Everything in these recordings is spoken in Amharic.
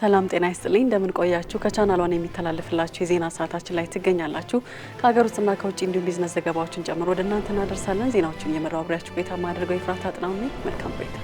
ሰላም ጤና ይስጥልኝ እንደምን ቆያችሁ ከቻናሏን የሚተላለፍላችሁ የዜና ሰዓታችን ላይ ትገኛላችሁ ከሀገር ውስጥና ከውጭ እንዲሁም ቢዝነስ ዘገባዎችን ጨምሮ ወደ እናንተ እናደርሳለን ዜናዎችን እየመራው አብሬያችሁ ቆይታ ማድረገው ይፍራታ አጥናው ነኝ መልካም ቆይታ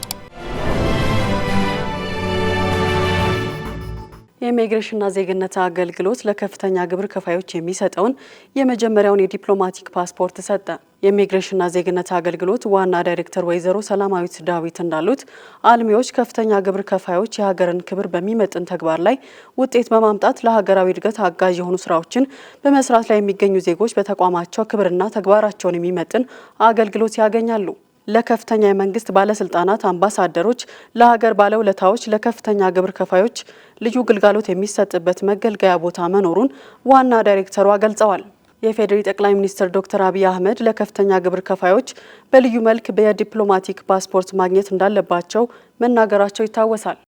የኢሚግሬሽንና ዜግነት አገልግሎት ለከፍተኛ ግብር ከፋዮች የሚሰጠውን የመጀመሪያውን የዲፕሎማቲክ ፓስፖርት ሰጠ። የኢሚግሬሽንና ዜግነት አገልግሎት ዋና ዳይሬክተር ወይዘሮ ሰላማዊት ዳዊት እንዳሉት አልሚዎች ከፍተኛ ግብር ከፋዮች የሀገርን ክብር በሚመጥን ተግባር ላይ ውጤት በማምጣት ለሀገራዊ እድገት አጋዥ የሆኑ ስራዎችን በመስራት ላይ የሚገኙ ዜጎች በተቋማቸው ክብርና ተግባራቸውን የሚመጥን አገልግሎት ያገኛሉ። ለከፍተኛ የመንግስት ባለስልጣናት፣ አምባሳደሮች፣ ለሀገር ባለውለታዎች፣ ለከፍተኛ ግብር ከፋዮች ልዩ ግልጋሎት የሚሰጥበት መገልገያ ቦታ መኖሩን ዋና ዳይሬክተሯ ገልጸዋል። የፌዴሪ ጠቅላይ ሚኒስትር ዶክተር አብይ አህመድ ለከፍተኛ ግብር ከፋዮች በልዩ መልክ የዲፕሎማቲክ ፓስፖርት ማግኘት እንዳለባቸው መናገራቸው ይታወሳል።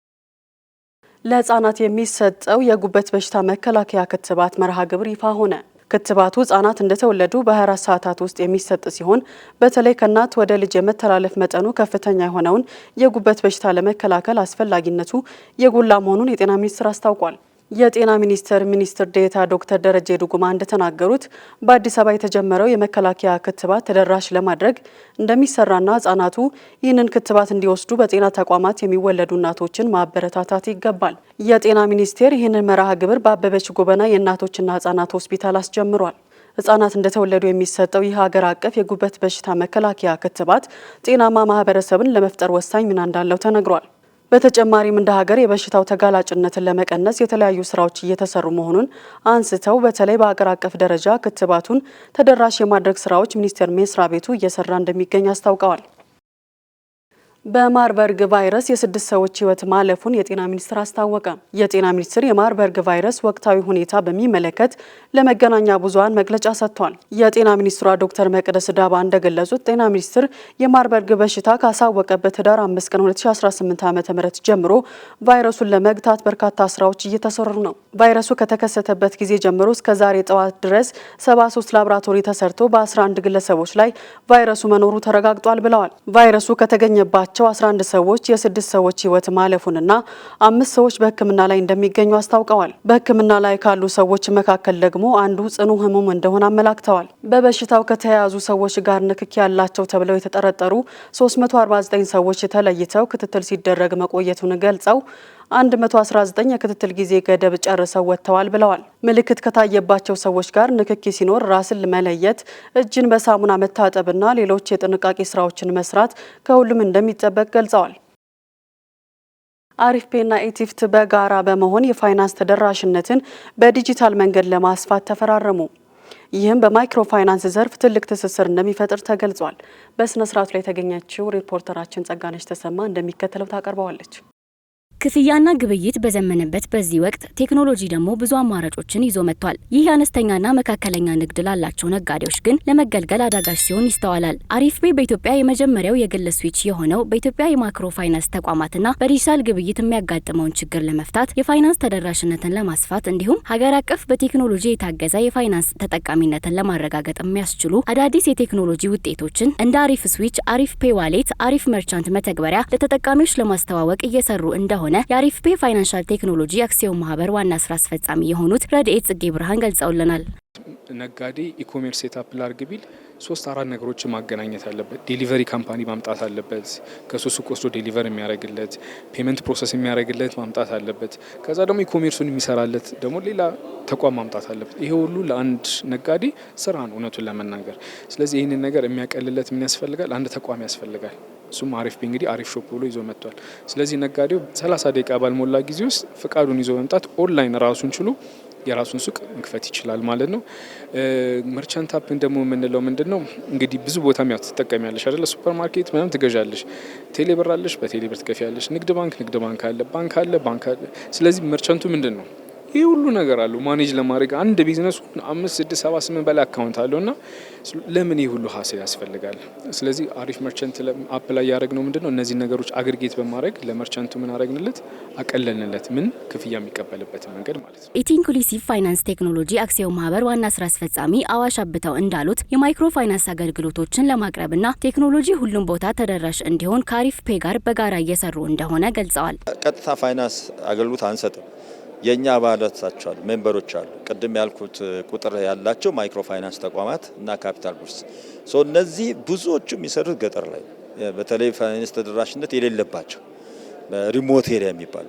ለህፃናት የሚሰጠው የጉበት በሽታ መከላከያ ክትባት መርሃ ግብር ይፋ ሆነ። ክትባቱ ህጻናት እንደተወለዱ በ24 ሰዓታት ውስጥ የሚሰጥ ሲሆን በተለይ ከእናት ወደ ልጅ የመተላለፍ መጠኑ ከፍተኛ የሆነውን የጉበት በሽታ ለመከላከል አስፈላጊነቱ የጎላ መሆኑን የጤና ሚኒስቴር አስታውቋል። የጤና ሚኒስትር ዴኤታ ዶክተር ደረጀ ዱጉማ እንደተናገሩት በአዲስ አበባ የተጀመረው የመከላከያ ክትባት ተደራሽ ለማድረግ እንደሚሰራና ህጻናቱ ይህንን ክትባት እንዲወስዱ በጤና ተቋማት የሚወለዱ እናቶችን ማበረታታት ይገባል። የጤና ሚኒስቴር ይህንን መርሃ ግብር በአበበች ጎበና የእናቶችና ህጻናት ሆስፒታል አስጀምሯል። ህጻናት እንደተወለዱ የሚሰጠው ይህ ሀገር አቀፍ የጉበት በሽታ መከላከያ ክትባት ጤናማ ማህበረሰብን ለመፍጠር ወሳኝ ሚና እንዳለው ተነግሯል። በተጨማሪም እንደ ሀገር የበሽታው ተጋላጭነትን ለመቀነስ የተለያዩ ስራዎች እየተሰሩ መሆኑን አንስተው በተለይ በሀገር አቀፍ ደረጃ ክትባቱን ተደራሽ የማድረግ ስራዎች ሚኒስቴር መስሪያ ቤቱ እየሰራ እንደሚገኝ አስታውቀዋል። በማርበርግ ቫይረስ የስድስት ሰዎች ህይወት ማለፉን የጤና ሚኒስቴር አስታወቀ። የጤና ሚኒስቴር የማርበርግ ቫይረስ ወቅታዊ ሁኔታ በሚመለከት ለመገናኛ ብዙሃን መግለጫ ሰጥቷል። የጤና ሚኒስትሯ ዶክተር መቅደስ ዳባ እንደገለጹት ጤና ሚኒስቴር የማርበርግ በሽታ ካሳወቀበት ህዳር 5 ቀን 2018 ዓ.ም ጀምሮ ቫይረሱን ለመግታት በርካታ ስራዎች እየተሰሩ ነው። ቫይረሱ ከተከሰተበት ጊዜ ጀምሮ እስከ ዛሬ ጠዋት ድረስ 73 ላቦራቶሪ ተሰርቶ በ11 ግለሰቦች ላይ ቫይረሱ መኖሩ ተረጋግጧል ብለዋል። ቫይረሱ ከተገኘባቸው 11 ሰዎች የ6 ሰዎች ህይወት ማለፉንና 5 ሰዎች በህክምና ላይ እንደሚገኙ አስታውቀዋል። በህክምና ላይ ካሉ ሰዎች መካከል ደግሞ አንዱ ጽኑ ህሙም እንደሆነ አመላክተዋል። በበሽታው ከተያያዙ ሰዎች ጋር ንክኪ ያላቸው ተብለው የተጠረጠሩ 349 ሰዎች ተለይተው ክትትል ሲደረግ መቆየቱን ገልጸው 119 የክትትል ጊዜ ገደብ ጨርሰው ወጥተዋል ብለዋል። ምልክት ከታየባቸው ሰዎች ጋር ንክኪ ሲኖር ራስን መለየት፣ እጅን በሳሙና መታጠብና ሌሎች የጥንቃቄ ስራዎችን መስራት ከሁሉም እንደሚጠበቅ ገልጸዋል። አሪፍፔና ኢቲፍት በጋራ በመሆን የፋይናንስ ተደራሽነትን በዲጂታል መንገድ ለማስፋት ተፈራረሙ። ይህም በማይክሮ ፋይናንስ ዘርፍ ትልቅ ትስስር እንደሚፈጥር ተገልጿል። በስነ ስርዓቱ ላይ የተገኘችው ሪፖርተራችን ጸጋነች ተሰማ እንደሚከተለው ታቀርበዋለች። ክፍያና ግብይት በዘመነበት በዚህ ወቅት ቴክኖሎጂ ደግሞ ብዙ አማራጮችን ይዞ መጥቷል። ይህ አነስተኛና መካከለኛ ንግድ ላላቸው ነጋዴዎች ግን ለመገልገል አዳጋች ሲሆን ይስተዋላል። አሪፍፔ በኢትዮጵያ የመጀመሪያው የግል ስዊች የሆነው በኢትዮጵያ የማክሮ ፋይናንስ ተቋማትና በዲጂታል ግብይት የሚያጋጥመውን ችግር ለመፍታት የፋይናንስ ተደራሽነትን ለማስፋት እንዲሁም ሀገር አቀፍ በቴክኖሎጂ የታገዘ የፋይናንስ ተጠቃሚነትን ለማረጋገጥ የሚያስችሉ አዳዲስ የቴክኖሎጂ ውጤቶችን እንደ አሪፍ ስዊች፣ አሪፍ ፔ ዋሌት፣ አሪፍ መርቻንት መተግበሪያ ለተጠቃሚዎች ለማስተዋወቅ እየሰሩ እንደሆነ የአሪፍፔ ፋይናንሻል ቴክኖሎጂ አክሲዮን ማህበር ዋና ስራ አስፈጻሚ የሆኑት ረድኤት ጽጌ ብርሃን ገልጸውልናል። ነጋዴ ኢኮሜርስ ሴታፕ ላድርግ ቢል 3-4 ነገሮችን ማገናኘት አለበት። ዴሊቨሪ ካምፓኒ ማምጣት አለበት፣ ከሱቅ ወስዶ ዴሊቨር የሚያደርግለት ፔመንት ፕሮሰስ የሚያደርግለት ማምጣት አለበት። ከዛ ደግሞ ኢኮሜርሱን የሚሰራለት ደግሞ ሌላ ተቋም ማምጣት አለበት። ይሄ ሁሉ ለአንድ ነጋዴ ስራ ነው እውነቱን ለመናገር። ስለዚህ ይህንን ነገር የሚያቀልለት ምን ያስፈልጋል? አንድ ተቋም ያስፈልጋል። እሱም አሪፍፔ እንግዲህ አሪፍ ሾፕ ብሎ ይዞ መጥቷል። ስለዚህ ነጋዴው 30 ደቂቃ ባልሞላ ጊዜ ውስጥ ፍቃዱን ይዞ መምጣት ኦንላይን ራሱን ችሎ የራሱን ሱቅ መክፈት ይችላል ማለት ነው። መርቻንት አፕን ደግሞ የምንለው ምንድነው? እንግዲህ ብዙ ቦታም ያው ትጠቀሚያለሽ አይደለ? ሱፐር ማርኬት ምናምን ትገዣለሽ፣ ቴሌብር አለሽ፣ በቴሌብር ትከፍያለሽ፣ ንግድ ባንክ አለ፣ ባንክ አለ። ስለዚህ መርቻንቱ ምንድነው? ይህ ሁሉ ነገር አለው ማኔጅ ለማድረግ አንድ ቢዝነሱ 5 6 7 8 በላይ አካውንት አለውና ለምን ይህ ሁሉ ሀስል ያስፈልጋል? ስለዚህ አሪፍ መርቻንት አፕ ላይ ያደረግነው ምንድነው? እነዚህ ነገሮች አግሪጌት በማድረግ ለመርቻንቱ ምን አደረግንለት? አቀለልንለት። ምን ክፍያ የሚቀበልበት መንገድ ማለት ነው። ኢንክሉሲቭ ፋይናንስ ቴክኖሎጂ አክሲዮን ማህበር ዋና ስራ አስፈጻሚ አዋሽ አብተው እንዳሉት የማይክሮ ፋይናንስ አገልግሎቶችን ለማቅረብና ቴክኖሎጂ ሁሉም ቦታ ተደራሽ እንዲሆን ከአሪፍፔ ጋር በጋራ እየሰሩ እንደሆነ ገልጸዋል። ቀጥታ ፋይናንስ አገልግሎት አንሰጥም። የኛ አባላቶች አሉ፣ ሜምበሮች አሉ። ቅድም ያልኩት ቁጥር ያላቸው ማይክሮ ፋይናንስ ተቋማት እና ካፒታል ጉድስ እነዚህ ብዙዎቹ የሚሰሩት ገጠር ላይ በተለይ ፋይናንስ ተደራሽነት የሌለባቸው ሪሞት ኤሪያ የሚባል።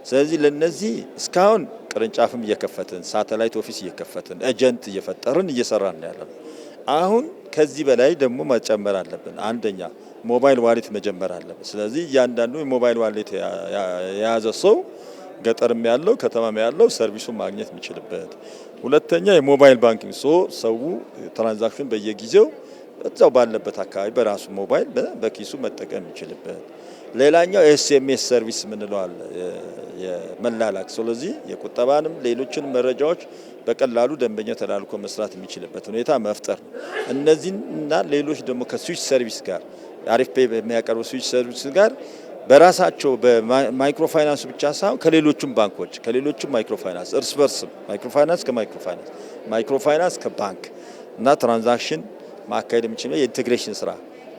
ስለዚህ ለነዚህ እስካሁን ቅርንጫፍም እየከፈትን ሳተላይት ኦፊስ እየከፈትን ኤጀንት እየፈጠርን እየሰራን ያለው። አሁን ከዚህ በላይ ደግሞ መጨመር አለብን። አንደኛ ሞባይል ዋሌት መጀመር አለብን። ስለዚህ እያንዳንዱ የሞባይል ዋሌት የያዘ ሰው ገጠርም ያለው ከተማም ያለው ሰርቪሱን ማግኘት የሚችልበት። ሁለተኛ የሞባይል ባንኪንግ ሰው ትራንዛክሽን በየጊዜው እዛው ባለበት አካባቢ በራሱ ሞባይል በኪሱ መጠቀም የሚችልበት። ሌላኛው ኤስኤምኤስ ሰርቪስ ምንለው አለ የመላላክ። ስለዚህ የቁጠባንም ሌሎችንም መረጃዎች በቀላሉ ደንበኛ ተላልኮ መስራት የሚችልበት ሁኔታ መፍጠር ነው። እነዚህና ሌሎች ደግሞ ከስዊች ሰርቪስ ጋር አሪፍ ፔይ በሚያቀርቡ ስዊች ሰርቪስ ጋር በራሳቸው በማይክሮ ፋይናንስ ብቻ ሳይሆን ከሌሎችም ባንኮች ከሌሎችም ማይክሮ ፋይናንስ እርስ በርስም ማይክሮ ፋይናንስ ከማይክሮ ፋይናንስ ከባንክ እና ትራንዛክሽን ማካሄድ የሚችለው የኢንቴግሬሽን ስራ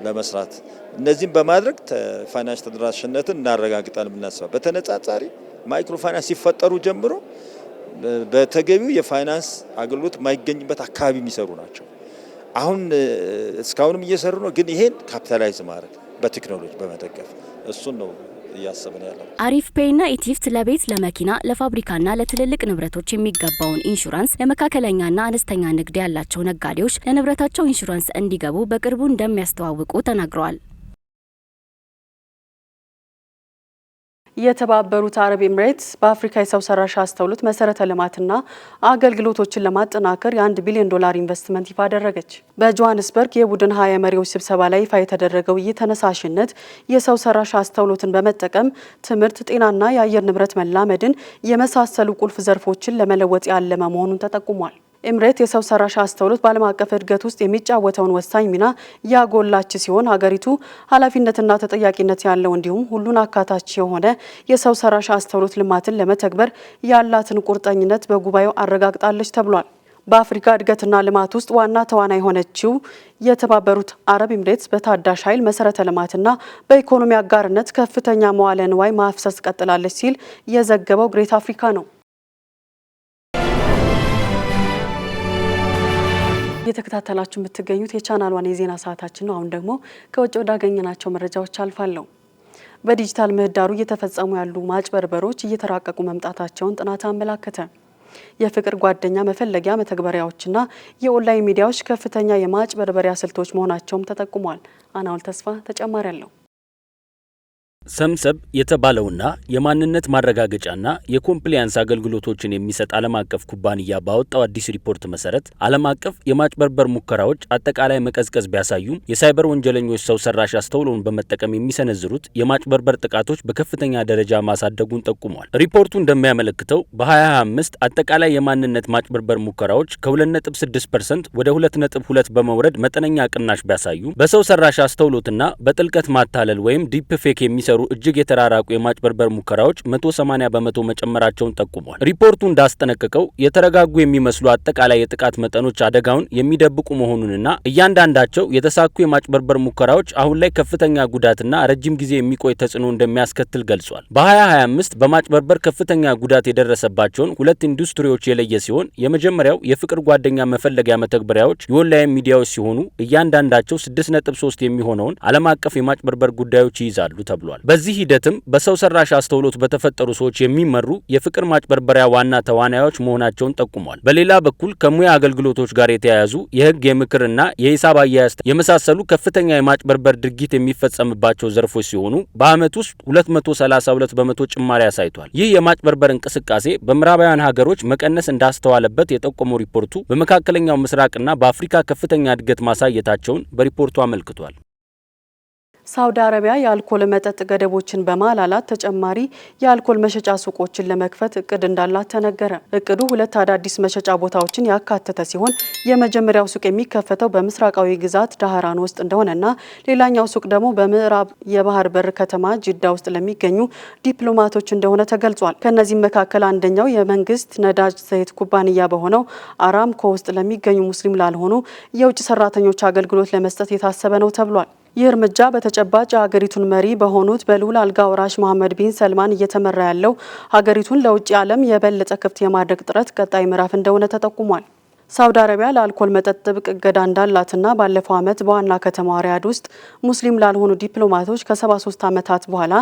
ለመስራት እነዚህም በማድረግ ፋይናንስ ተደራሽነትን እናረጋግጣለን ብናስባ። በተነጻጻሪ ማይክሮ ፋይናንስ ሲፈጠሩ ጀምሮ በተገቢው የፋይናንስ አገልግሎት የማይገኝበት አካባቢ የሚሰሩ ናቸው። አሁን እስካሁንም እየሰሩ ነው። ግን ይሄን ካፒታላይዝ ማድረግ በቴክኖሎጂ በመደገፍ እሱን ነው እያሰብን ያለው። አሪፍ ፔይና ኢቲፍት ለቤት፣ ለመኪና፣ ለፋብሪካና ለትልልቅ ንብረቶች የሚገባውን ኢንሹራንስ ለመካከለኛና አነስተኛ ንግድ ያላቸው ነጋዴዎች ለንብረታቸው ኢንሹራንስ እንዲገቡ በቅርቡ እንደሚያስተዋውቁ ተናግረዋል። የተባበሩት አረብ ኤምሬትስ በአፍሪካ የሰው ሰራሽ አስተውሎት መሰረተ ልማትና አገልግሎቶችን ለማጠናከር የ1 ቢሊዮን ዶላር ኢንቨስትመንት ይፋ አደረገች። በጆሃንስበርግ የቡድን 20 መሪዎች ስብሰባ ላይ ይፋ የተደረገው ይህ ተነሳሽነት የሰው ሰራሽ አስተውሎትን በመጠቀም ትምህርት፣ ጤናና የአየር ንብረት መላመድን የመሳሰሉ ቁልፍ ዘርፎችን ለመለወጥ ያለመ መሆኑን ተጠቁሟል። ኤምሬት የሰው ሰራሽ አስተውሎት በዓለም አቀፍ እድገት ውስጥ የሚጫወተውን ወሳኝ ሚና ያጎላች ሲሆን ሀገሪቱ ኃላፊነትና ተጠያቂነት ያለው እንዲሁም ሁሉን አካታች የሆነ የሰው ሰራሽ አስተውሎት ልማትን ለመተግበር ያላትን ቁርጠኝነት በጉባኤው አረጋግጣለች ተብሏል። በአፍሪካ እድገትና ልማት ውስጥ ዋና ተዋናይ የሆነችው የተባበሩት አረብ ኤምሬትስ በታዳሽ ኃይል መሰረተ ልማትና በኢኮኖሚ አጋርነት ከፍተኛ መዋለ ንዋይ ማፍሰስ ቀጥላለች ሲል የዘገበው ግሬት አፍሪካ ነው። እየተከታተላችሁ የምትገኙት የቻናል ዋን የዜና ሰዓታችን ነው። አሁን ደግሞ ከውጭ ወዳገኘናቸው መረጃዎች አልፋለሁ። በዲጂታል ምህዳሩ እየተፈጸሙ ያሉ ማጭበርበሮች እየተራቀቁ መምጣታቸውን ጥናት አመላከተ። የፍቅር ጓደኛ መፈለጊያ መተግበሪያዎችና የኦንላይን ሚዲያዎች ከፍተኛ የማጭበርበሪያ ስልቶች መሆናቸውም ተጠቁሟል። አናውል ተስፋ ተጨማሪ አለው። ሰምሰብ የተባለውና የማንነት ማረጋገጫና የኮምፕሊያንስ አገልግሎቶችን የሚሰጥ ዓለም አቀፍ ኩባንያ ባወጣው አዲስ ሪፖርት መሰረት ዓለም አቀፍ የማጭበርበር ሙከራዎች አጠቃላይ መቀዝቀዝ ቢያሳዩም የሳይበር ወንጀለኞች ሰው ሰራሽ አስተውሎን በመጠቀም የሚሰነዝሩት የማጭበርበር ጥቃቶች በከፍተኛ ደረጃ ማሳደጉን ጠቁሟል። ሪፖርቱ እንደሚያመለክተው በ2025 አጠቃላይ የማንነት ማጭበርበር ሙከራዎች ከ2.6% ወደ 2.2 በመውረድ መጠነኛ ቅናሽ ቢያሳዩም በሰው ሰራሽ አስተውሎትና በጥልቀት ማታለል ወይም ዲፕ ፌክ የሚሰሩ እጅግ የተራራቁ የማጭበርበር ሙከራዎች 180 በመቶ መጨመራቸውን ጠቁሟል። ሪፖርቱ እንዳስጠነቀቀው የተረጋጉ የሚመስሉ አጠቃላይ የጥቃት መጠኖች አደጋውን የሚደብቁ መሆኑንና እያንዳንዳቸው የተሳኩ የማጭበርበር ሙከራዎች አሁን ላይ ከፍተኛ ጉዳትና ረጅም ጊዜ የሚቆይ ተጽዕኖ እንደሚያስከትል ገልጿል። በ2025 በማጭበርበር ከፍተኛ ጉዳት የደረሰባቸውን ሁለት ኢንዱስትሪዎች የለየ ሲሆን የመጀመሪያው የፍቅር ጓደኛ መፈለጊያ መተግበሪያዎች የኦንላይን ሚዲያዎች ሲሆኑ እያንዳንዳቸው 6.3 የሚሆነውን ዓለም አቀፍ የማጭበርበር ጉዳዮች ይይዛሉ ተብሏል። በዚህ ሂደትም በሰው ሰራሽ አስተውሎት በተፈጠሩ ሰዎች የሚመሩ የፍቅር ማጭበርበሪያ ዋና ተዋናዮች መሆናቸውን ጠቁሟል። በሌላ በኩል ከሙያ አገልግሎቶች ጋር የተያያዙ የህግ፣ የምክርና የሂሳብ አያያዝ የመሳሰሉ ከፍተኛ የማጭበርበር ድርጊት የሚፈጸምባቸው ዘርፎች ሲሆኑ በአመት ውስጥ 232 በመቶ ጭማሪ አሳይቷል። ይህ የማጭበርበር እንቅስቃሴ በምዕራባውያን ሀገሮች መቀነስ እንዳስተዋለበት የጠቆመው ሪፖርቱ በመካከለኛው ምስራቅና በአፍሪካ ከፍተኛ እድገት ማሳየታቸውን በሪፖርቱ አመልክቷል። ሳውዲ አረቢያ የአልኮል መጠጥ ገደቦችን በማላላት ተጨማሪ የአልኮል መሸጫ ሱቆችን ለመክፈት እቅድ እንዳላት ተነገረ። እቅዱ 2 አዳዲስ መሸጫ ቦታዎችን ያካተተ ሲሆን የመጀመሪያው ሱቅ የሚከፈተው በምስራቃዊ ግዛት ዳህራን ውስጥ እንደሆነና ሌላኛው ሱቅ ደግሞ በምዕራብ የባህር በር ከተማ ጅዳ ውስጥ ለሚገኙ ዲፕሎማቶች እንደሆነ ተገልጿል። ከነዚህም መካከል አንደኛው የመንግስት ነዳጅ ዘይት ኩባንያ በሆነው አራምኮ ውስጥ ለሚገኙ ሙስሊም ላልሆኑ የውጭ ሰራተኞች አገልግሎት ለመስጠት የታሰበ ነው ተብሏል። ይህ እርምጃ በተጨባጭ ሀገሪቱን መሪ በሆኑት በልዑል አልጋ ወራሽ መሐመድ ቢን ሰልማን እየተመራ ያለው ሀገሪቱን ለውጭ ዓለም የበለጠ ክፍት የማድረግ ጥረት ቀጣይ ምዕራፍ እንደሆነ ተጠቁሟል። ሳውዲ አረቢያ ለአልኮል መጠጥ ጥብቅ እገዳ እንዳላትና ባለፈው ዓመት በዋና ከተማዋ ሪያድ ውስጥ ሙስሊም ላልሆኑ ዲፕሎማቶች ከ73 ዓመታት በኋላ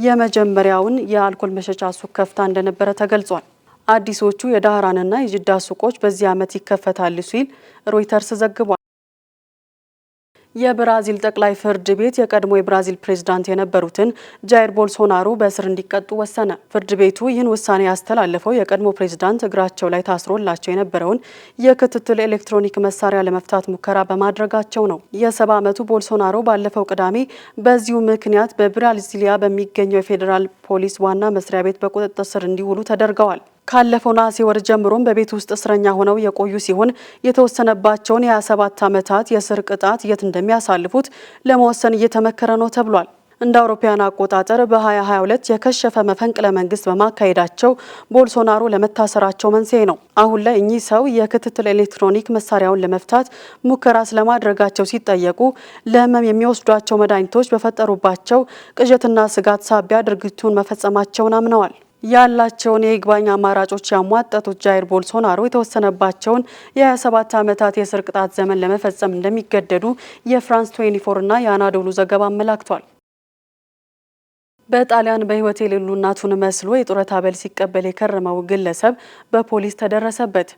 የመጀመሪያውን የአልኮል መሸጫ ሱቅ ከፍታ እንደነበረ ተገልጿል። አዲሶቹ የዳህራንና የጅዳ ሱቆች በዚህ ዓመት ይከፈታሉ ሲል ሮይተርስ ዘግቧል። የብራዚል ጠቅላይ ፍርድ ቤት የቀድሞ የብራዚል ፕሬዝዳንት የነበሩትን ጃይር ቦልሶናሮ በእስር እንዲቀጡ ወሰነ። ፍርድ ቤቱ ይህን ውሳኔ ያስተላለፈው የቀድሞ ፕሬዝዳንት እግራቸው ላይ ታስሮላቸው የነበረውን የክትትል ኤሌክትሮኒክ መሳሪያ ለመፍታት ሙከራ በማድረጋቸው ነው። የ70 ዓመቱ ቦልሶናሮ ባለፈው ቅዳሜ በዚሁ ምክንያት በብራዚሊያ በሚገኘው የፌዴራል ፖሊስ ዋና መስሪያ ቤት በቁጥጥር ስር እንዲውሉ ተደርገዋል። ካለፈው ነሐሴ ወር ጀምሮም በቤት ውስጥ እስረኛ ሆነው የቆዩ ሲሆን የተወሰነባቸውን የ27 ዓመታት የእስር ቅጣት የት እንደሚያሳልፉት ለመወሰን እየተመከረ ነው ተብሏል። እንደ አውሮፓውያን አቆጣጠር በ2022 የከሸፈ መፈንቅለ መንግስት በማካሄዳቸው ቦልሶናሮ ለመታሰራቸው መንስኤ ነው። አሁን ላይ እኚህ ሰው የክትትል ኤሌክትሮኒክ መሳሪያውን ለመፍታት ሙከራ ስለማድረጋቸው ሲጠየቁ ለህመም የሚወስዷቸው መድኃኒቶች በፈጠሩባቸው ቅዠትና ስጋት ሳቢያ ድርጊቱን መፈጸማቸውን አምነዋል። ያላቸውን የይግባኝ አማራጮች ያሟጠጡት ጃይር ቦልሶናሮ የተወሰነባቸውን የ27 ዓመታት የእስር ቅጣት ዘመን ለመፈጸም እንደሚገደዱ የፍራንስ 24 እና የአናዶሉ ዘገባ አመላክቷል። በጣሊያን በህይወት የሌሉ እናቱን መስሎ የጡረታ አበል ሲቀበል የከረመው ግለሰብ በፖሊስ ተደረሰበት።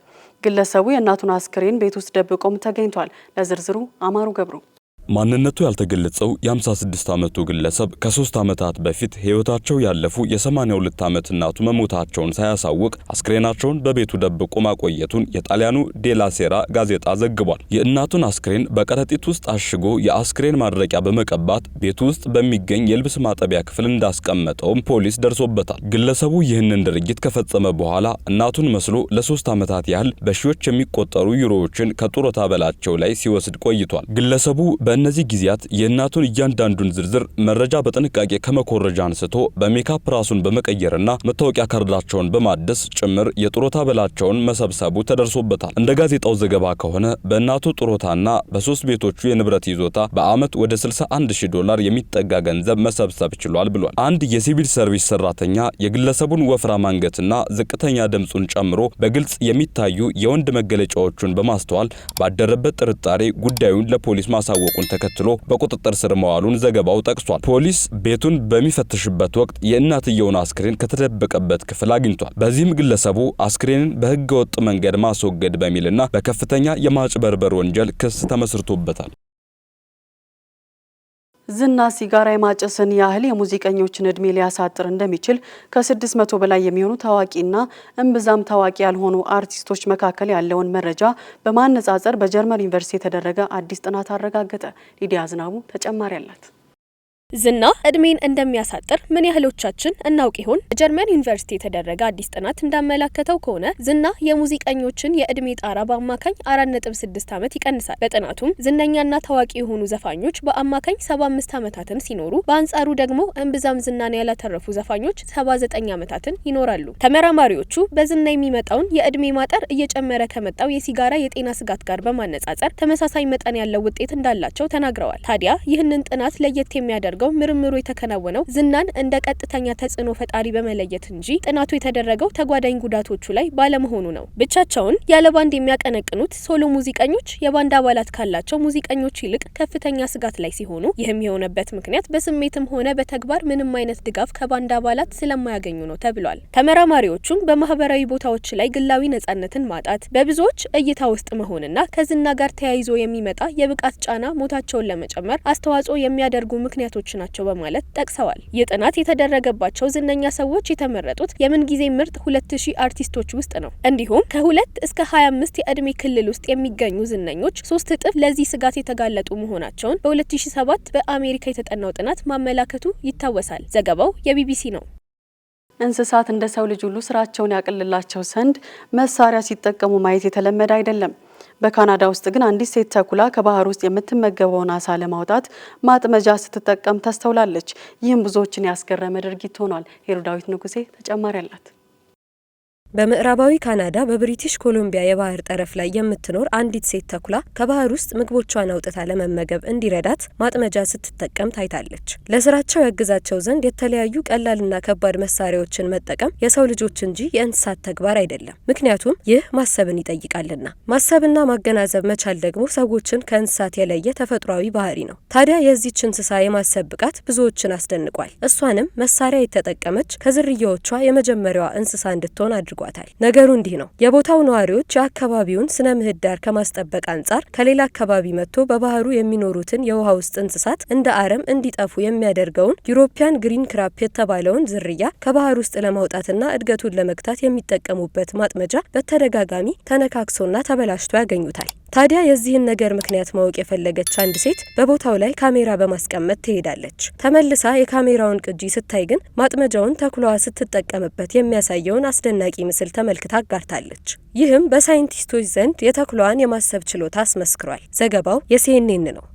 ግለሰቡ የእናቱን አስክሬን ቤት ውስጥ ደብቆም ተገኝቷል። ለዝርዝሩ አማሩ ገብሩ። ማንነቱ ያልተገለጸው የ56 ዓመቱ ግለሰብ ከ3 ዓመታት በፊት ህይወታቸው ያለፉ የ82 ዓመት እናቱ መሞታቸውን ሳያሳውቅ አስክሬናቸውን በቤቱ ደብቆ ማቆየቱን የጣሊያኑ ዴላ ሴራ ጋዜጣ ዘግቧል። የእናቱን አስክሬን በከረጢት ውስጥ አሽጎ የአስክሬን ማድረቂያ በመቀባት ቤቱ ውስጥ በሚገኝ የልብስ ማጠቢያ ክፍል እንዳስቀመጠውም ፖሊስ ደርሶበታል። ግለሰቡ ይህንን ድርጊት ከፈጸመ በኋላ እናቱን መስሎ ለ3 ዓመታት ያህል በሺዎች የሚቆጠሩ ዩሮዎችን ከጡረታ አበላቸው ላይ ሲወስድ ቆይቷል። ግለሰቡ በእነዚህ ጊዜያት የእናቱን እያንዳንዱን ዝርዝር መረጃ በጥንቃቄ ከመኮረጃ አንስቶ በሜካፕ ራሱን በመቀየርና መታወቂያ ካርዳቸውን በማደስ ጭምር የጡረታ አበላቸውን መሰብሰቡ ተደርሶበታል። እንደ ጋዜጣው ዘገባ ከሆነ በእናቱ ጡረታና በ3 ቤቶቹ የንብረት ይዞታ በአመት ወደ $61,000 የሚጠጋ ገንዘብ መሰብሰብ ችሏል ብሏል። አንድ የሲቪል ሰርቪስ ሰራተኛ የግለሰቡን ወፍራም አንገትና ዝቅተኛ ድምጹን ጨምሮ በግልጽ የሚታዩ የወንድ መገለጫዎቹን በማስተዋል ባደረበት ጥርጣሬ ጉዳዩን ለፖሊስ ማሳወቁን ተከትሎ በቁጥጥር ስር መዋሉን ዘገባው ጠቅሷል። ፖሊስ ቤቱን በሚፈትሽበት ወቅት የእናትየውን አስክሬን ከተደበቀበት ክፍል አግኝቷል። በዚህም ግለሰቡ አስክሬንን በህገ ወጥ መንገድ ማስወገድ በሚልና በከፍተኛ የማጭበርበር ወንጀል ክስ ተመስርቶበታል። ዝና ሲጋራ የማጨስን ያህል የሙዚቀኞችን እድሜ ሊያሳጥር እንደሚችል ከ600 በላይ የሚሆኑ ታዋቂና እምብዛም ታዋቂ ያልሆኑ አርቲስቶች መካከል ያለውን መረጃ በማነጻጸር በጀርመን ዩኒቨርሲቲ የተደረገ አዲስ ጥናት አረጋገጠ። ሊዲያ ዝናቡ ተጨማሪ አላት። ዝና እድሜን እንደሚያሳጥር ምን ያህሎቻችን እናውቅ ይሆን? ጀርመን ዩኒቨርሲቲ የተደረገ አዲስ ጥናት እንዳመላከተው ከሆነ ዝና የሙዚቀኞችን የእድሜ ጣራ በአማካኝ 4.6 ዓመት ይቀንሳል። በጥናቱም ዝነኛና ታዋቂ የሆኑ ዘፋኞች በአማካኝ 75 ዓመታትን ሲኖሩ፣ በአንጻሩ ደግሞ እምብዛም ዝናን ያላተረፉ ዘፋኞች 79 ዓመታትን ይኖራሉ። ተመራማሪዎቹ በዝና የሚመጣውን የእድሜ ማጠር እየጨመረ ከመጣው የሲጋራ የጤና ስጋት ጋር በማነጻጸር ተመሳሳይ መጠን ያለው ውጤት እንዳላቸው ተናግረዋል። ታዲያ ይህንን ጥናት ለየት የሚያደርገው ምርምሩ የተከናወነው ዝናን እንደ ቀጥተኛ ተጽዕኖ ፈጣሪ በመለየት እንጂ ጥናቱ የተደረገው ተጓዳኝ ጉዳቶቹ ላይ ባለመሆኑ ነው። ብቻቸውን ያለ ባንድ የሚያቀነቅኑት ሶሎ ሙዚቀኞች የባንድ አባላት ካላቸው ሙዚቀኞች ይልቅ ከፍተኛ ስጋት ላይ ሲሆኑ፣ ይህም የሆነበት ምክንያት በስሜትም ሆነ በተግባር ምንም አይነት ድጋፍ ከባንድ አባላት ስለማያገኙ ነው ተብሏል። ተመራማሪዎቹም በማህበራዊ ቦታዎች ላይ ግላዊ ነጻነትን ማጣት፣ በብዙዎች እይታ ውስጥ መሆንና ከዝና ጋር ተያይዞ የሚመጣ የብቃት ጫና ሞታቸውን ለመጨመር አስተዋጽኦ የሚያደርጉ ምክንያቶች ናቸው በማለት ጠቅሰዋል። ይህ ጥናት የተደረገባቸው ዝነኛ ሰዎች የተመረጡት የምንጊዜ ምርጥ 2000 አርቲስቶች ውስጥ ነው። እንዲሁም ከ2 እስከ 25 የእድሜ ክልል ውስጥ የሚገኙ ዝነኞች 3 እጥፍ ለዚህ ስጋት የተጋለጡ መሆናቸውን በ2007 በአሜሪካ የተጠናው ጥናት ማመላከቱ ይታወሳል። ዘገባው የቢቢሲ ነው። እንስሳት እንደ ሰው ልጅ ሁሉ ስራቸውን ያቀልላቸው ዘንድ መሳሪያ ሲጠቀሙ ማየት የተለመደ አይደለም። በካናዳ ውስጥ ግን አንዲት ሴት ተኩላ ከባህር ውስጥ የምትመገበውን አሳ ለማውጣት ማጥመጃ ስትጠቀም ተስተውላለች። ይህም ብዙዎችን ያስገረመ ድርጊት ሆኗል። ሄሮዳዊት ንጉሴ ተጨማሪ አላት። በምዕራባዊ ካናዳ በብሪቲሽ ኮሎምቢያ የባህር ጠረፍ ላይ የምትኖር አንዲት ሴት ተኩላ ከባህር ውስጥ ምግቦቿን አውጥታ ለመመገብ እንዲረዳት ማጥመጃ ስትጠቀም ታይታለች። ለስራቸው ያግዛቸው ዘንድ የተለያዩ ቀላልና ከባድ መሳሪያዎችን መጠቀም የሰው ልጆች እንጂ የእንስሳት ተግባር አይደለም። ምክንያቱም ይህ ማሰብን ይጠይቃልና። ማሰብና ማገናዘብ መቻል ደግሞ ሰዎችን ከእንስሳት የለየ ተፈጥሯዊ ባህሪ ነው። ታዲያ የዚህች እንስሳ የማሰብ ብቃት ብዙዎችን አስደንቋል። እሷንም መሳሪያ የተጠቀመች ከዝርያዎቿ የመጀመሪያዋ እንስሳ እንድትሆን አድርጓል። ነገሩ እንዲህ ነው። የቦታው ነዋሪዎች የአካባቢውን ስነ ምህዳር ከማስጠበቅ አንጻር ከሌላ አካባቢ መጥቶ በባህሩ የሚኖሩትን የውሃ ውስጥ እንስሳት እንደ አረም እንዲጠፉ የሚያደርገውን ዩሮፒያን ግሪን ክራፕ የተባለውን ዝርያ ከባህር ውስጥ ለማውጣትና እድገቱን ለመግታት የሚጠቀሙበት ማጥመጃ በተደጋጋሚ ተነካክሶና ተበላሽቶ ያገኙታል። ታዲያ የዚህን ነገር ምክንያት ማወቅ የፈለገች አንድ ሴት በቦታው ላይ ካሜራ በማስቀመጥ ትሄዳለች። ተመልሳ የካሜራውን ቅጂ ስታይ ግን ማጥመጃውን ተኩላዋ ስትጠቀምበት የሚያሳየውን አስደናቂ ምስል ተመልክታ አጋርታለች። ይህም በሳይንቲስቶች ዘንድ የተኩላዋን የማሰብ ችሎታ አስመስክሯል። ዘገባው የሲኤንኤን ነው።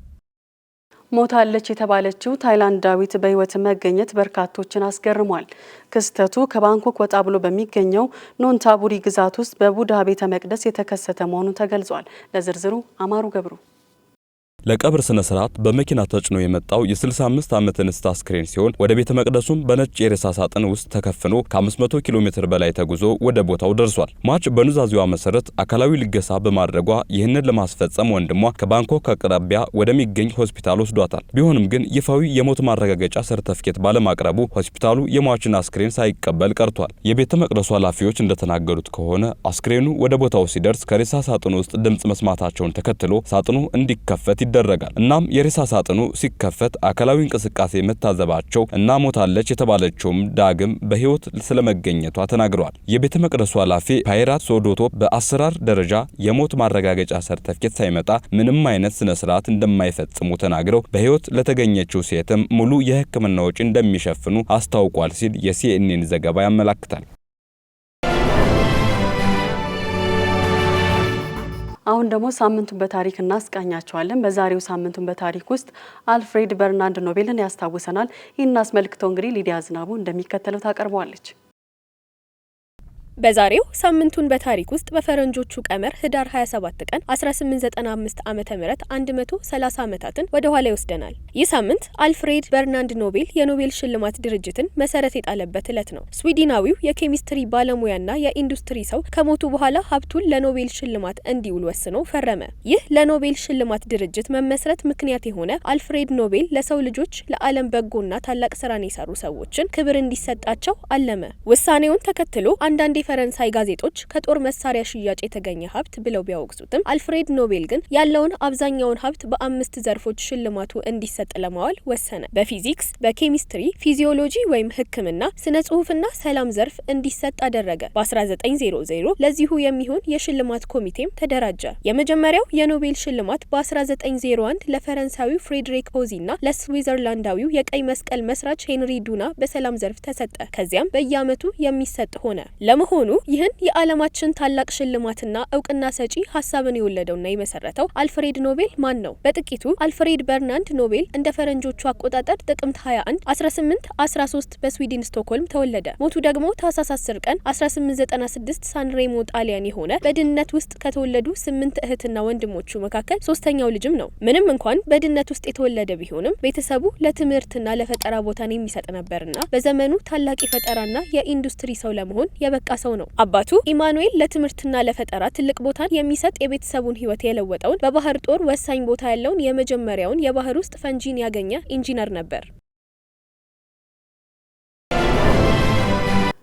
ሞታለች የተባለችው ታይላንዳዊት በሕይወት መገኘት በርካቶችን አስገርሟል። ክስተቱ ከባንኮክ ወጣ ብሎ በሚገኘው ኖንታቡሪ ግዛት ውስጥ በቡድሃ ቤተ መቅደስ የተከሰተ መሆኑ ተገልጿል። ለዝርዝሩ አማሩ ገብሩ። ለቀብር ስነ ስርዓት በመኪና ተጭኖ የመጣው የ65 ዓመት እንስት አስክሬን ሲሆን ወደ ቤተ መቅደሱም በነጭ የሬሳ ሳጥን ውስጥ ተከፍኖ ከ500 ኪሎ ሜትር በላይ ተጉዞ ወደ ቦታው ደርሷል። ማች በኑዛዜዋ መሰረት አካላዊ ልገሳ በማድረጓ ይህንን ለማስፈጸም ወንድሟ ከባንኮክ አቅራቢያ ወደሚገኝ ሆስፒታል ወስዷታል። ቢሆንም ግን ይፋዊ የሞት ማረጋገጫ ሰርተፍኬት ባለማቅረቡ ሆስፒታሉ የሟችን አስክሬን ሳይቀበል ቀርቷል። የቤተ መቅደሱ ኃላፊዎች እንደተናገሩት ከሆነ አስክሬኑ ወደ ቦታው ሲደርስ ከሬሳ ሳጥኑ ውስጥ ድምጽ መስማታቸውን ተከትሎ ሳጥኑ እንዲከፈት ይደረጋል። እናም የሬሳ ሳጥኑ ሲከፈት አካላዊ እንቅስቃሴ መታዘባቸው እና ሞታለች የተባለችውም ዳግም በህይወት ስለመገኘቷ ተናግረዋል። የቤተ መቅደሱ ኃላፊ ፓይራት ሶዶቶ በአሰራር ደረጃ የሞት ማረጋገጫ ሰርተፍኬት ሳይመጣ ምንም አይነት ስነ ስርዓት እንደማይፈጽሙ ተናግረው በህይወት ለተገኘችው ሴትም ሙሉ የሕክምና ወጪ እንደሚሸፍኑ አስታውቋል ሲል የሲኤንኤን ዘገባ ያመለክታል። አሁን ደግሞ ሳምንቱን በታሪክ እናስቃኛቸዋለን። በዛሬው ሳምንቱን በታሪክ ውስጥ አልፍሬድ በርናንድ ኖቤልን ያስታውሰናል። ይህን አስመልክቶ እንግዲህ ሊዲያ ዝናቡ እንደሚከተለው ታቀርበዋለች። በዛሬው ሳምንቱን በታሪክ ውስጥ በፈረንጆቹ ቀመር ህዳር 27 ቀን 1895 ዓመተ ምህረት 130 ዓመታትን ወደ ኋላ ይወስደናል። ይህ ሳምንት አልፍሬድ በርናንድ ኖቤል የኖቤል ሽልማት ድርጅትን መሰረት የጣለበት ዕለት ነው። ስዊድናዊው የኬሚስትሪ ባለሙያና የኢንዱስትሪ ሰው ከሞቱ በኋላ ሀብቱን ለኖቤል ሽልማት እንዲውል ወስኖ ፈረመ። ይህ ለኖቤል ሽልማት ድርጅት መመስረት ምክንያት የሆነ አልፍሬድ ኖቤል ለሰው ልጆች ለዓለም በጎና ታላቅ ስራን የሰሩ ሰዎችን ክብር እንዲሰጣቸው አለመ። ውሳኔውን ተከትሎ አንዳንድ የፈረንሳይ ጋዜጦች ከጦር መሳሪያ ሽያጭ የተገኘ ሀብት ብለው ቢያወግዙትም አልፍሬድ ኖቤል ግን ያለውን አብዛኛውን ሀብት በ5 ዘርፎች ሽልማቱ እንዲሰጥ ለማዋል ወሰነ። በፊዚክስ፣ በኬሚስትሪ፣ ፊዚዮሎጂ ወይም ሕክምና፣ ስነ ጽሁፍና ሰላም ዘርፍ እንዲሰጥ አደረገ። በ1900 ለዚሁ የሚሆን የሽልማት ኮሚቴም ተደራጀ። የመጀመሪያው የኖቤል ሽልማት በ1901 ለፈረንሳዊው ፍሬድሪክ ሆዚና ለስዊዘርላንዳዊው የቀይ መስቀል መስራች ሄንሪ ዱና በሰላም ዘርፍ ተሰጠ። ከዚያም በየዓመቱ የሚሰጥ ሆነ። ለመሆኑ ይህን የዓለማችን ታላቅ ሽልማትና እውቅና ሰጪ ሀሳብን የወለደውና የመሰረተው አልፍሬድ ኖቤል ማን ነው? በጥቂቱ አልፍሬድ በርናንድ ኖቤል እንደ ፈረንጆቹ አቆጣጠር ጥቅምት 21 1813 በስዊድን ስቶክሆልም ተወለደ። ሞቱ ደግሞ ታህሳስ 10 ቀን 1896 ሳንሬሞ ጣሊያን የሆነ በድህነት ውስጥ ከተወለዱ 8 እህትና ወንድሞቹ መካከል ሶስተኛው ልጅም ነው። ምንም እንኳን በድህነት ውስጥ የተወለደ ቢሆንም ቤተሰቡ ለትምህርትና ለፈጠራ ቦታን የሚሰጥ ነበርና በዘመኑ ታላቅ የፈጠራና የኢንዱስትሪ ሰው ለመሆን የበቃ ሰው ነው። አባቱ ኢማኑኤል ለትምህርትና ለፈጠራ ትልቅ ቦታን የሚሰጥ የቤተሰቡን ሕይወት የለወጠውን በባህር ጦር ወሳኝ ቦታ ያለውን የመጀመሪያውን የባህር ውስጥ ፈንጂን ያገኘ ኢንጂነር ነበር።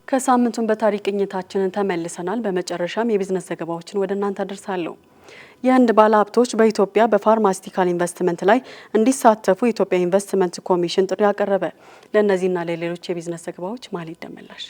ከሳምንቱን በታሪክ ቅኝታችንን ተመልሰናል። በመጨረሻም የቢዝነስ ዘገባዎችን ወደ እናንተ አደርሳለሁ። የህንድ ባለሀብቶች በኢትዮጵያ በፋርማሲቲካል ኢንቨስትመንት ላይ እንዲሳተፉ የኢትዮጵያ ኢንቨስትመንት ኮሚሽን ጥሪ አቀረበ። ለእነዚህና ለሌሎች የቢዝነስ ዘገባዎች ማሊድ ደመላሽ።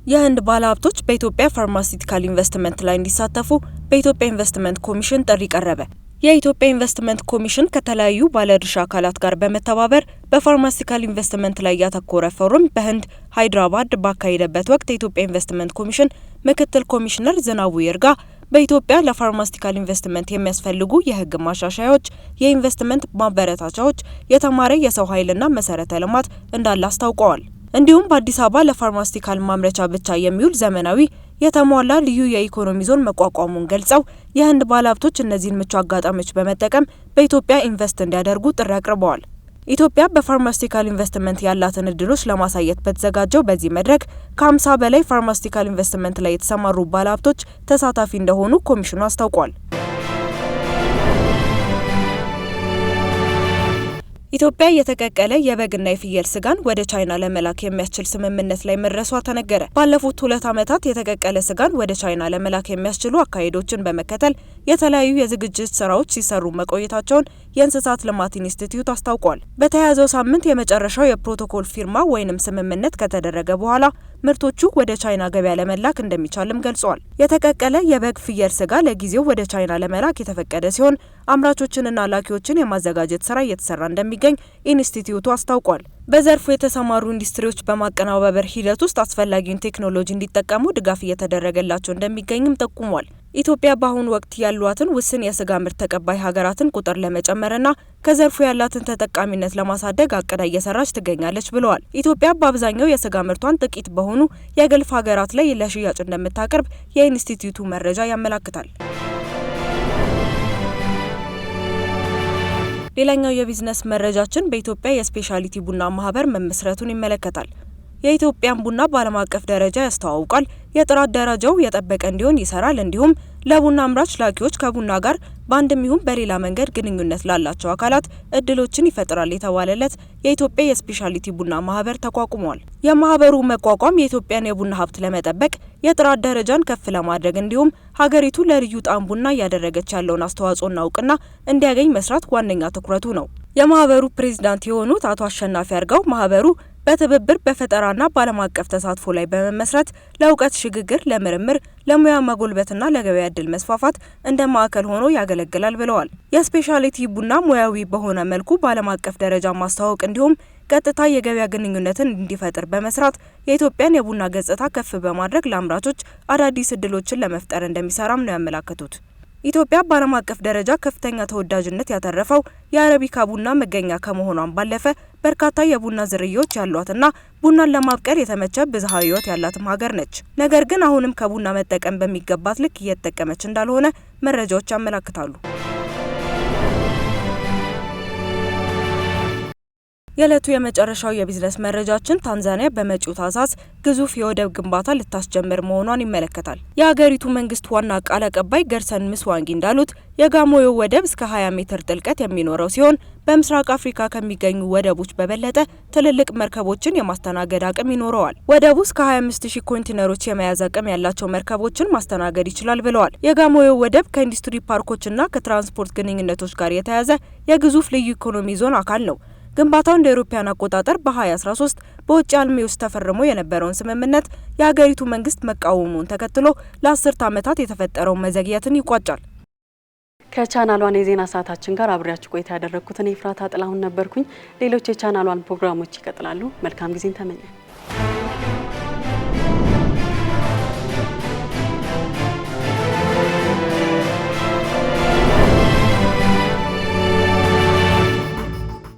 የህንድ ባለሀብቶች በኢትዮጵያ ፋርማሲቲካል ኢንቨስትመንት ላይ እንዲሳተፉ በኢትዮጵያ ኢንቨስትመንት ኮሚሽን ጥሪ ቀረበ። የኢትዮጵያ ኢንቨስትመንት ኮሚሽን ከተለያዩ ባለድርሻ አካላት ጋር በመተባበር በፋርማሲቲካል ኢንቨስትመንት ላይ ያተኮረ ፎረም በህንድ ሃይድራባድ ባካሄደበት ወቅት የኢትዮጵያ ኢንቨስትመንት ኮሚሽን ምክትል ኮሚሽነር ዝናቡ ይርጋ በኢትዮጵያ ለፋርማሲቲካል ኢንቨስትመንት የሚያስፈልጉ የህግ ማሻሻያዎች፣ የኢንቨስትመንት ማበረታቻዎች፣ የተማረ የሰው ኃይልና መሰረተ ልማት እንዳለ አስታውቀዋል። እንዲሁም በአዲስ አበባ ለፋርማሲቲካል ማምረቻ ብቻ የሚውል ዘመናዊ የተሟላ ልዩ የኢኮኖሚ ዞን መቋቋሙን ገልጸው የህንድ ባለሀብቶች እነዚህን ምቹ አጋጣሚዎች በመጠቀም በኢትዮጵያ ኢንቨስት እንዲያደርጉ ጥሪ አቅርበዋል። ኢትዮጵያ በፋርማሲቲካል ኢንቨስትመንት ያላትን እድሎች ለማሳየት በተዘጋጀው በዚህ መድረክ ከ50 በላይ ፋርማሲቲካል ኢንቨስትመንት ላይ የተሰማሩ ባለሀብቶች ተሳታፊ እንደሆኑ ኮሚሽኑ አስታውቋል። ኢትዮጵያ የተቀቀለ የበግና የፍየል ስጋን ወደ ቻይና ለመላክ የሚያስችል ስምምነት ላይ መድረሷ ተነገረ። ባለፉት 2 ዓመታት የተቀቀለ ስጋን ወደ ቻይና ለመላክ የሚያስችሉ አካሄዶችን በመከተል የተለያዩ የዝግጅት ስራዎች ሲሰሩ መቆየታቸውን የእንስሳት ልማት ኢንስቲትዩት አስታውቋል። በተያያዘው ሳምንት የመጨረሻው የፕሮቶኮል ፊርማ ወይንም ስምምነት ከተደረገ በኋላ ምርቶቹ ወደ ቻይና ገበያ ለመላክ እንደሚቻልም ገልጿል። የተቀቀለ የበግ ፍየል ስጋ ለጊዜው ወደ ቻይና ለመላክ የተፈቀደ ሲሆን አምራቾችንና ላኪዎችን የማዘጋጀት ስራ እየተሰራ እንደሚገኝ ኢንስቲትዩቱ አስታውቋል። በዘርፉ የተሰማሩ ኢንዱስትሪዎች በማቀነባበር ሂደት ውስጥ አስፈላጊውን ቴክኖሎጂ እንዲጠቀሙ ድጋፍ እየተደረገላቸው እንደሚገኝም ጠቁሟል። ኢትዮጵያ በአሁኑ ወቅት ያሏትን ውስን የስጋ ምርት ተቀባይ ሀገራትን ቁጥር ለመጨመርና ከዘርፉ ያላትን ተጠቃሚነት ለማሳደግ አቅዳ እየሰራች ትገኛለች ብለዋል። ኢትዮጵያ በአብዛኛው የስጋ ምርቷን ጥቂት በሆኑ የገልፍ ሀገራት ላይ ለሽያጭ እንደምታቀርብ የኢንስቲትዩቱ መረጃ ያመላክታል። ሌላኛው የቢዝነስ መረጃችን በኢትዮጵያ የስፔሻሊቲ ቡና ማህበር መመስረቱን ይመለከታል። የኢትዮጵያን ቡና በዓለም አቀፍ ደረጃ ያስተዋውቃል፣ የጥራት ደረጃው የጠበቀ እንዲሆን ይሰራል። እንዲሁም ለቡና አምራች ላኪዎች ከቡና ጋር በአንድም ይሁን በሌላ መንገድ ግንኙነት ላላቸው አካላት እድሎችን ይፈጥራል የተባለለት የኢትዮጵያ የስፔሻሊቲ ቡና ማህበር ተቋቁሟል። የማህበሩ መቋቋም የኢትዮጵያን የቡና ሀብት ለመጠበቅ የጥራት ደረጃን ከፍ ለማድረግ እንዲሁም ሀገሪቱ ለልዩ ጣዕም ቡና እያደረገች ያለውን አስተዋጽኦና እውቅና እንዲያገኝ መስራት ዋነኛ ትኩረቱ ነው። የማህበሩ ፕሬዝዳንት የሆኑት አቶ አሸናፊ አርጋው ማህበሩ በትብብር በፈጠራና በዓለም አቀፍ ተሳትፎ ላይ በመመስረት ለእውቀት ሽግግር፣ ለምርምር፣ ለሙያ ማጎልበትና ለገበያ እድል መስፋፋት እንደ ማዕከል ሆኖ ያገለግላል ብለዋል። የስፔሻሊቲ ቡና ሙያዊ በሆነ መልኩ በዓለም አቀፍ ደረጃ ማስተዋወቅ እንዲሁም ቀጥታ የገበያ ግንኙነትን እንዲፈጥር በመስራት የኢትዮጵያን የቡና ገጽታ ከፍ በማድረግ ለአምራቾች አዳዲስ እድሎችን ለመፍጠር እንደሚሰራም ነው ያመላከቱት። ኢትዮጵያ በዓለም አቀፍ ደረጃ ከፍተኛ ተወዳጅነት ያተረፈው የአረቢካ ቡና መገኛ ከመሆኗን ባለፈ በርካታ የቡና ዝርያዎች ያሏትና ቡናን ለማብቀል የተመቸ ብዝሃ ሕይወት ያላትም ሀገር ነች። ነገር ግን አሁንም ከቡና መጠቀም በሚገባት ልክ እየተጠቀመች እንዳልሆነ መረጃዎች ያመላክታሉ። የዕለቱ የመጨረሻው የቢዝነስ መረጃችን ታንዛኒያ በመጪው ታህሳስ ግዙፍ የወደብ ግንባታ ልታስጀምር መሆኗን ይመለከታል። የሀገሪቱ መንግስት ዋና ቃል አቀባይ ገርሰን ምስዋንጊ እንዳሉት የጋሞዮ ወደብ እስከ 20 ሜትር ጥልቀት የሚኖረው ሲሆን በምስራቅ አፍሪካ ከሚገኙ ወደቦች በበለጠ ትልልቅ መርከቦችን የማስተናገድ አቅም ይኖረዋል። ወደቡ እስከ 25000 ኮንቴነሮች የመያዝ አቅም ያላቸው መርከቦችን ማስተናገድ ይችላል ብለዋል። የጋሞዮ ወደብ ከኢንዱስትሪ ፓርኮችና ከትራንስፖርት ግንኙነቶች ጋር የተያያዘ የግዙፍ ልዩ ኢኮኖሚ ዞን አካል ነው። ግንባታው እንደ አውሮፓውያን አቆጣጠር በ2013 በውጭ አልሚዎች ተፈርሞ የነበረውን ስምምነት የሀገሪቱ መንግስት መቃወሙን ተከትሎ ለ10 ዓመታት የተፈጠረውን መዘግየትን ይቋጫል። ከቻናሏን የዜና ሰዓታችን ጋር አብሬያችሁ ቆይታ ያደረኩት እኔ ፍራታ ጥላሁን ነበርኩኝ። ሌሎች የቻናሏን ፕሮግራሞች ይቀጥላሉ። መልካም ጊዜን ተመኘ።